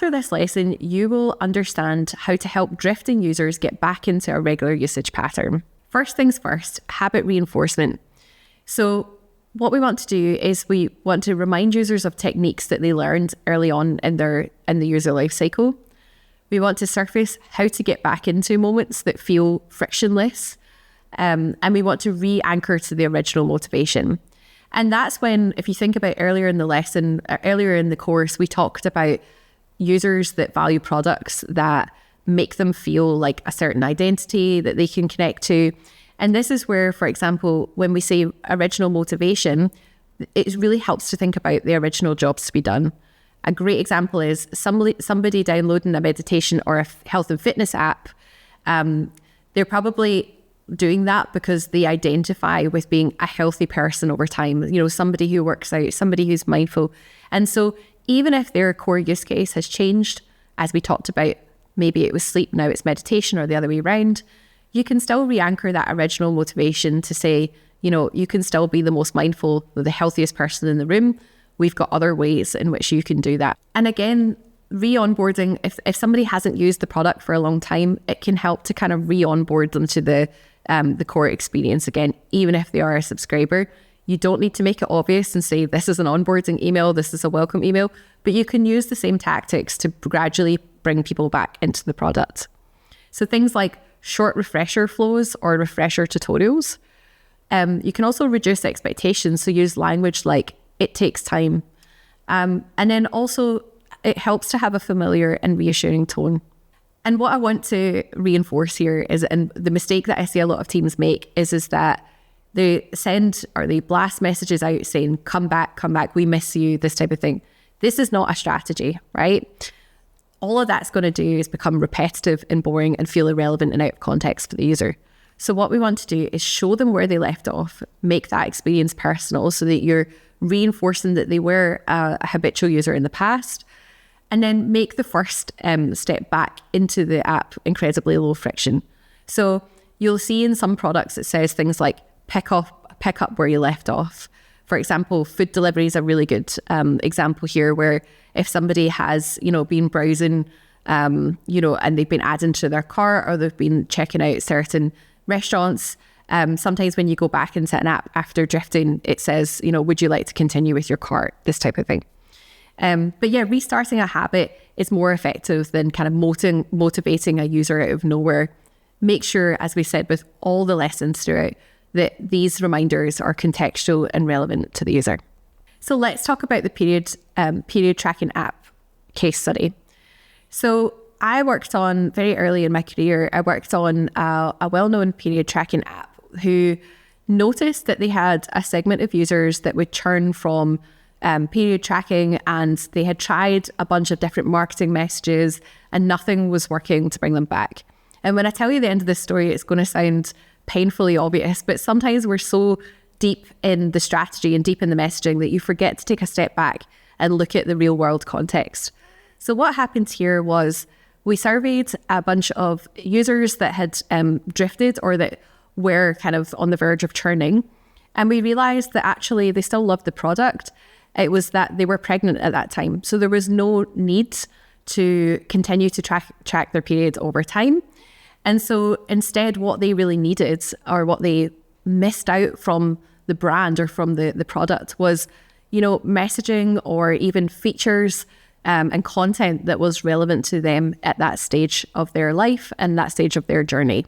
After this lesson, you will understand how to help drifting users get back into a regular usage pattern. First things first, habit reinforcement. So what we want to do is we want to remind users of techniques that they learned early on in the user life cycle. We want to surface how to get back into moments that feel frictionless. And we want to re-anchor to the original motivation. And that's when, if you think about earlier in the lesson, earlier in the course, we talked about users that value products that make them feel like a certain identity that they can connect to. And this is where, for example, when we say original motivation, it really helps to think about the original jobs to be done. A great example is somebody downloading a meditation or a health and fitness app. They're probably doing that because they identify with being a healthy person over time, somebody who works out, somebody who's mindful. And so even if their core use case has changed, as we talked about, maybe it was sleep, now it's meditation, or the other way around, you can still re-anchor that original motivation to say, you can still be the most mindful, the healthiest person in the room. We've got other ways in which you can do that. And again, re-onboarding, if somebody hasn't used the product for a long time, it can help to kind of re-onboard them to the core experience again, even if they are a subscriber. You don't need to make it obvious and say, this is an onboarding email, this is a welcome email, but you can use the same tactics to gradually bring people back into the product. So things like short refresher flows or refresher tutorials. You can also reduce expectations, so use language like, it takes time. And then also, it helps to have a familiar and reassuring tone. And what I want to reinforce here is, and the mistake that I see a lot of teams make is that they send or they blast messages out saying, come back, we miss you, this type of thing. This is not a strategy, right? All of that's going to do is become repetitive and boring and feel irrelevant and out of context for the user. So what we want to do is show them where they left off, make that experience personal so that you're reinforcing that they were a habitual user in the past, and then make the first step back into the app incredibly low friction. So you'll see in some products it says things like pick up where you left off. For example, food delivery is a really good example here, where if somebody has been browsing and they've been adding to their cart, or they've been checking out certain restaurants, sometimes when you go back into an app after drifting, it says, would you like to continue with your cart, this type of thing. But yeah, restarting a habit is more effective than kind of motivating a user out of nowhere. Make sure, as we said with all the lessons throughout, that these reminders are contextual and relevant to the user. So let's talk about the period tracking app case study. So I worked on, very early in my career, I worked on a well-known period tracking app who noticed that they had a segment of users that would churn from period tracking, and they had tried a bunch of different marketing messages and nothing was working to bring them back. And when I tell you the end of this story, it's going to sound painfully obvious, but sometimes we're so deep in the strategy and deep in the messaging that you forget to take a step back and look at the real world context. So what happened here was we surveyed a bunch of users that had drifted or that were kind of on the verge of churning, and we realized that actually they still loved the product. It was that they were pregnant at that time. So there was no need to continue to track their periods over time. And so instead, what they really needed, or what they missed out from the brand or from the product, was, messaging or even features and content that was relevant to them at that stage of their life and that stage of their journey.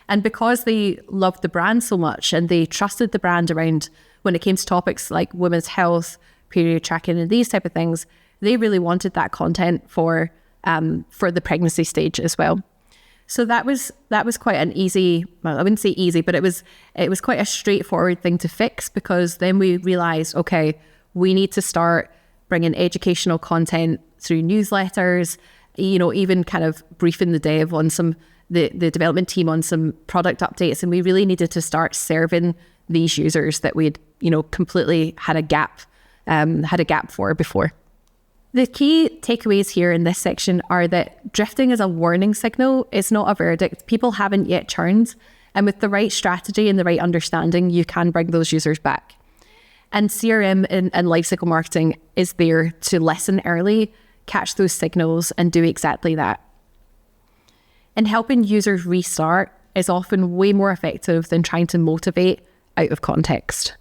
And because they loved the brand so much and they trusted the brand around when it came to topics like women's health, period tracking, and these type of things, they really wanted that content for the pregnancy stage as well. So that was quite an easy, well, I wouldn't say easy, but it was quite a straightforward thing to fix, because then we realized, okay, we need to start bringing educational content through newsletters, even kind of briefing the dev on the development team on some product updates. And we really needed to start serving these users that we'd, completely had a gap for before. The key takeaways here in this section are that drifting is a warning signal. It's not a verdict. People haven't yet churned. And with the right strategy and the right understanding, you can bring those users back. And CRM and lifecycle marketing is there to listen early, catch those signals and do exactly that. And helping users restart is often way more effective than trying to motivate out of context.